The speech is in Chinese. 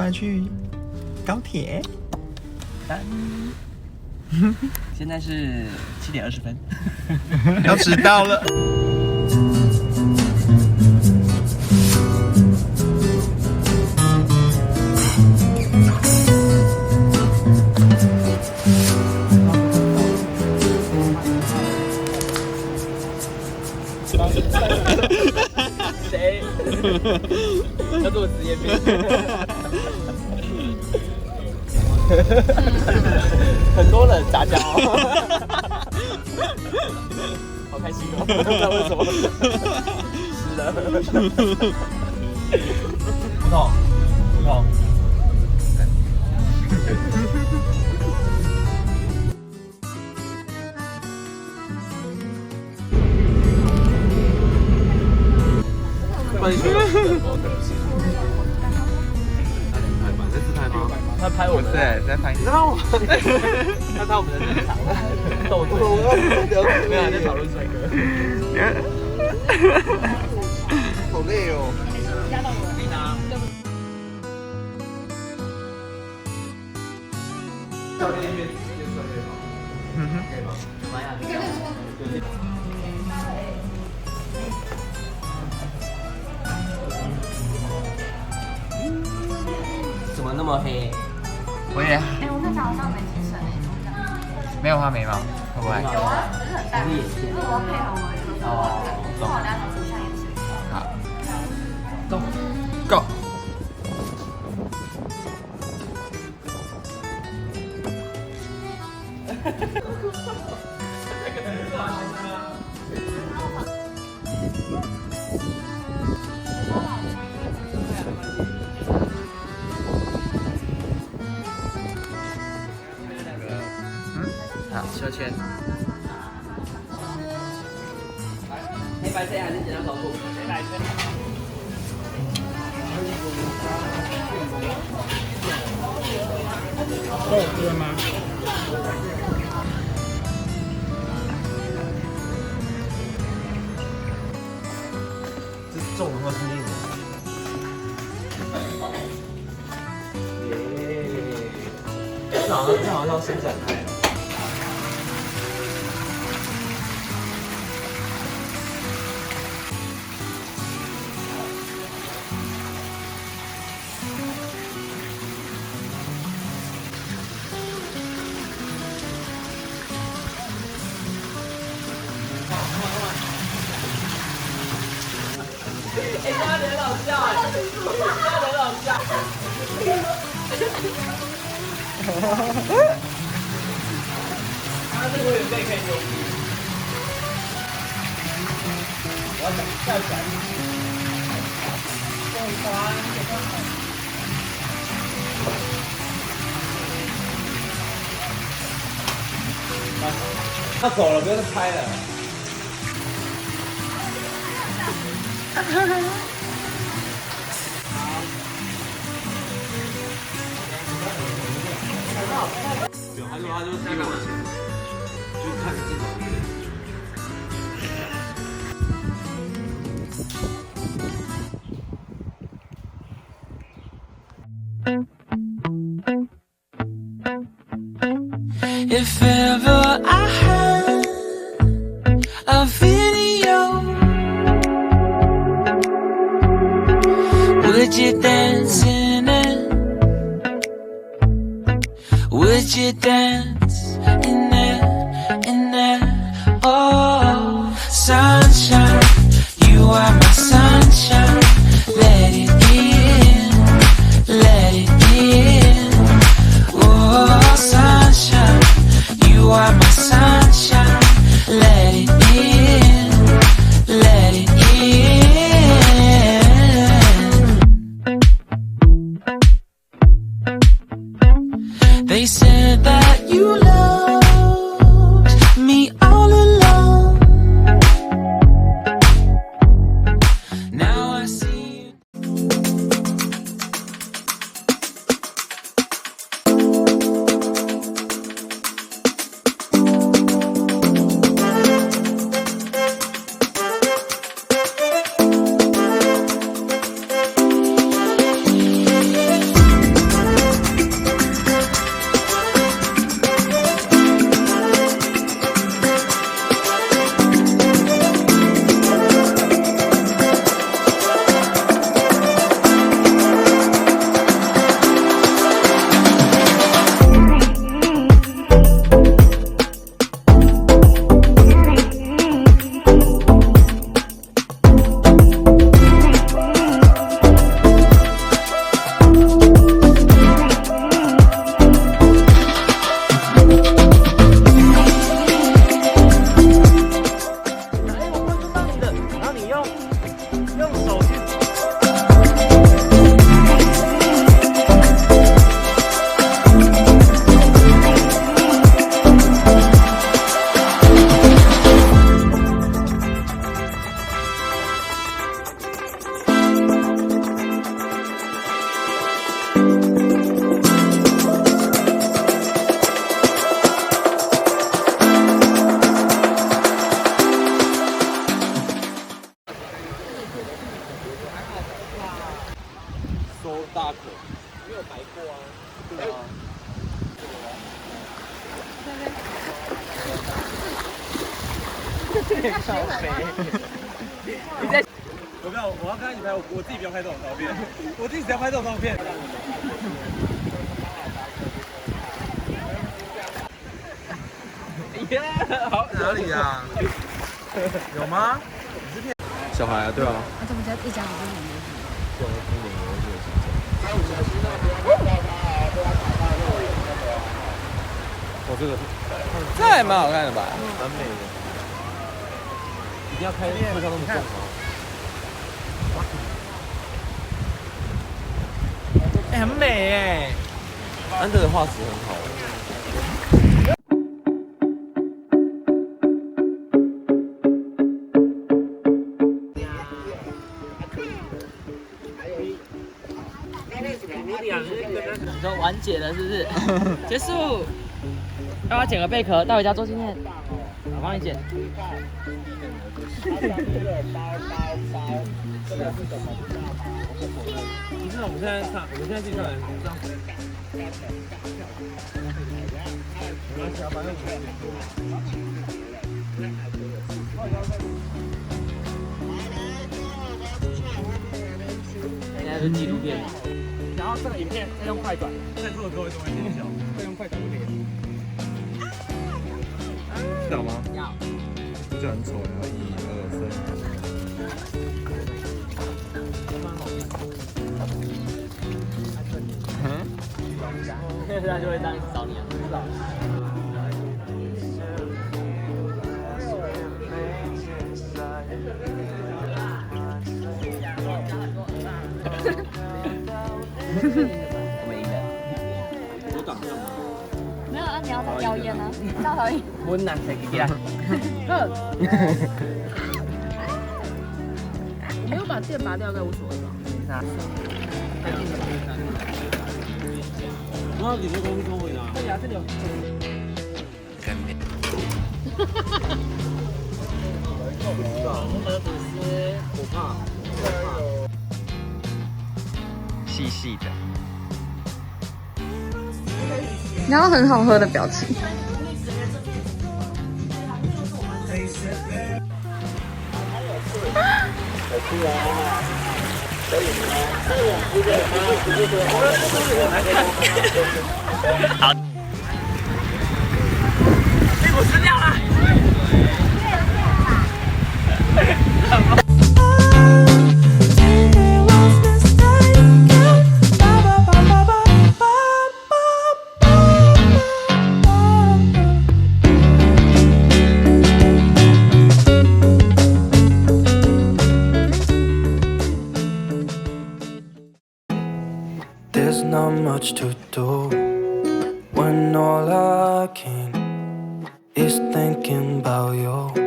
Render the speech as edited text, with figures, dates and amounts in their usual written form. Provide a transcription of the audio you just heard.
要去高铁。现在是7点20分，要迟到了。谁？要做职业病？很多人杂交，好开心哦！不知道为什么，是的。不痛，不痛。帮你说。他拍我们，对，在拍你。他拍我们的日常，斗嘴，没有在讨论帅哥。好累哦。压到我，可以拿。教练越帅越好。可以吗？妈呀！怎么那么黑？我也我看起来好像没精神没有画眉毛，会不会？有啊，可是很淡。因为我要配合我的歌手，跟我等下涂一下眼线。好，Go。好，秋千。黑白线还是剪刀手术？黑白线。够对吗？这重的话是硬的。这好像伸展台。哎，他很好笑哎，他很好笑。他这个原背可以牛逼。我要站起来。他走了，不要再拍了。没有，他就在往前，就看着镜头。If ever I had a video, would you dance in it? Would you dance in it? In it? Oh, sunshine, you are my sunshine. Let it in, let it in. Oh, sunshine, you are my sunshine. Let it in, let it in. They said that you loved me all along. Now I see you. 靠北。你在？我没有，我要跟他一起拍，我自己不要拍这种照片，我自己只要拍这种照片。好哪里呀？有吗？小孩啊，对啊。那怎么叫一家子都没我这还蛮好看的吧？蛮美的。一定要开会上那么重吗？哎，很美哎。安德的画质很好。你说完结了是不是？结束。要不要剪个贝壳带回家做纪念？我帮你剪。不是，我们现在唱，我们现在自己唱这样。现在是纪录片。然后这个影片再用快转，在座的各位都会尖叫。再用快转就可以了。要吗？要。这就很丑，然后1、2、3。他就会这样一直找你啊。我们赢了。有长相吗？没有啊，你要再表演啊，大导演。温暖谁给啦？我没有把电拔掉，应该无所谓吧？那你这东西跟我拿。这里啊，这里有。我们的吐司，我怕。细细的。然后很好喝的表情。好。屁股湿掉了。There's not much to do when all I can is thinking about you.